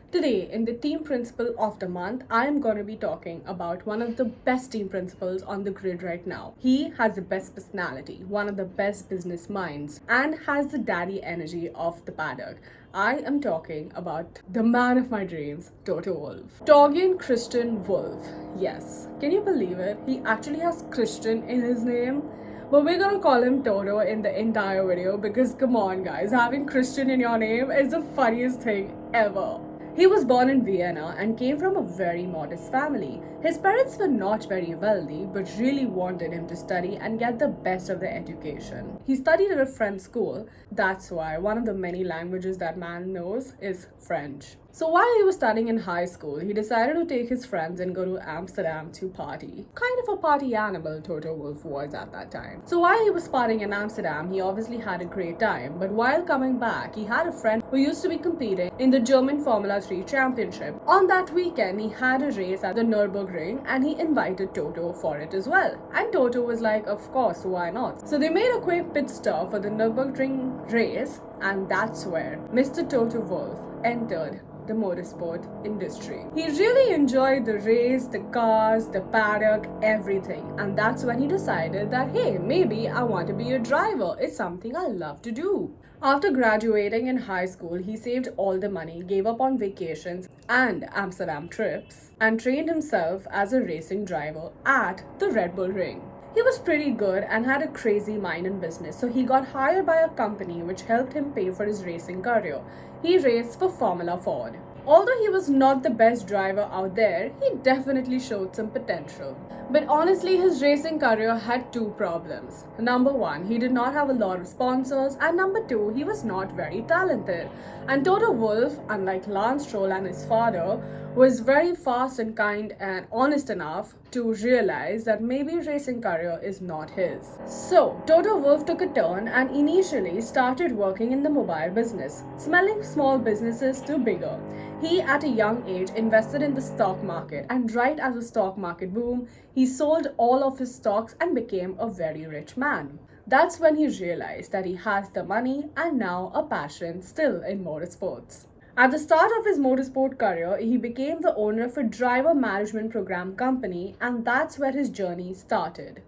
Today, in the Team Principal of the Month, I am going to be talking about one of the best team principals on the grid right now. He has the best personality, one of the best business minds, and has the daddy energy of the paddock. I am talking about the man of my dreams, Toto Wolff. Torger Christian Wolff. Yes, can you believe it? He actually has Christian in his name. But we're gonna call him Toto in the entire video because come on guys, having Christian in your name is the funniest thing ever. He was born in Vienna and came from a very modest family. His parents were not very wealthy but really wanted him to study and get the best of the education. He studied at a French school. That's why one of the many languages that man knows is French. So while he was studying in high school, he decided to take his friends and go to Amsterdam to party. Kind of a party animal Toto Wolff was at that time. So while he was partying in Amsterdam, he obviously had a great time. But while coming back, he had a friend who used to be competing in the German Formula 3 Championship. On that weekend, he had a race at the Nürburgring and he invited Toto for it as well. And Toto was like, of course, why not? So they made a quick pit stop for the Nürburgring race, and that's where Mr. Toto Wolff entered the motorsport industry. He really enjoyed the race, the cars, the paddock, everything. And that's when he decided that, hey, maybe I want to be a driver. It's something I love to do. After graduating in high school, he saved all the money, gave up on vacations and Amsterdam trips, and trained himself as a racing driver at the Red Bull Ring. He was pretty good and had a crazy mind in business, so he got hired by a company which helped him pay for his racing career. He raced for Formula Ford. Although he was not the best driver out there, he definitely showed some potential. But honestly, his racing career had two problems. Number one, he did not have a lot of sponsors, and number two, he was not very talented. And Toto Wolff, unlike Lance Stroll and his father, was very fast and kind and honest enough to realize that maybe racing career is not his. So, Toto Wolff took a turn and initially started working in the mobile business, smelling small businesses to bigger. He, at a young age, invested in the stock market, and right as the stock market boomed, he sold all of his stocks and became a very rich man. That's when he realized that he has the money and now a passion still in motorsports. At the start of his motorsport career, he became the owner of a driver management program company, and that's where his journey started.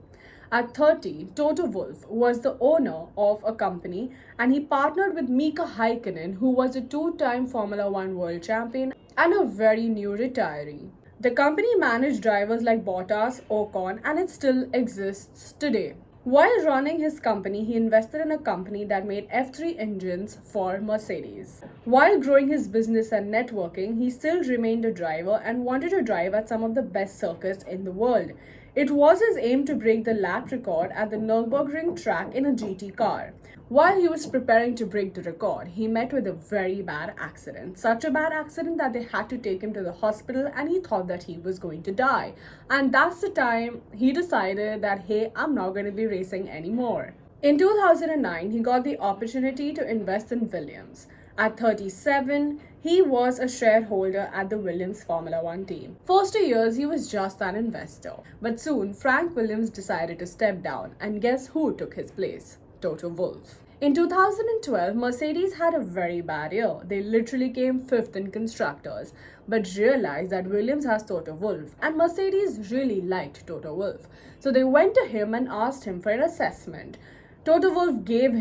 At 30, Toto Wolff was the owner of a company and he partnered with Mika Häkkinen, who was a two-time Formula 1 world champion and a very new retiree. The company managed drivers like Bottas, Ocon, and it still exists today. While running his company, he invested in a company that made F3 engines for Mercedes. While growing his business and networking, he still remained a driver and wanted to drive at some of the best circuits in the world. It was his aim to break the lap record at the Nürburgring track in a GT car. While he was preparing to break the record, he met with a very bad accident. Such a bad accident that they had to take him to the hospital and he thought that he was going to die. And that's the time he decided that, hey, I'm not going to be racing anymore. In 2009, he got the opportunity to invest in Williams. At 37, he was a shareholder at the Williams Formula 1 team. First 2 years, he was just an investor. But soon, Frank Williams decided to step down, and guess who took his place? Toto Wolff. In 2012, Mercedes had a very bad year. They literally came 5th in constructors, but realized that Williams has Toto Wolff, and Mercedes really liked Toto Wolff. So they went to him and asked him for an assessment. Toto Wolff gave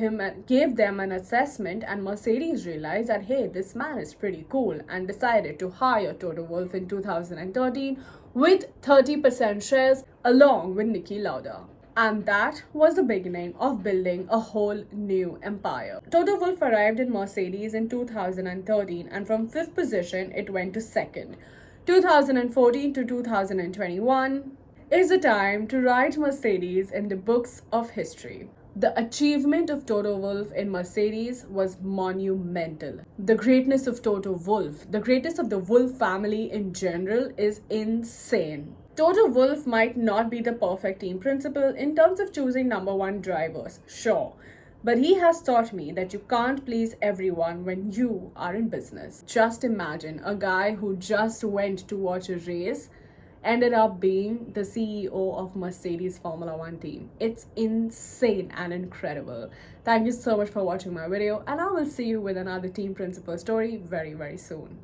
them an assessment, and Mercedes realized that, hey, this man is pretty cool, and decided to hire Toto Wolff in 2013 with 30% shares along with Niki Lauda. And that was the beginning of building a whole new empire. Toto Wolff arrived in Mercedes in 2013, and from 5th position, it went to 2nd. 2014 to 2021 is the time to write Mercedes in the books of history. The achievement of Toto Wolff in Mercedes was monumental. The greatness of Toto Wolff, the greatness of the Wolff family in general, is insane. Toto Wolff might not be the perfect team principal in terms of choosing number one drivers, sure. But he has taught me that you can't please everyone when you are in business. Just imagine a guy who just went to watch a race ended up being the CEO of Mercedes Formula 1 team. It's insane and incredible. Thank you so much for watching my video, and I will see you with another team principal story very, very soon.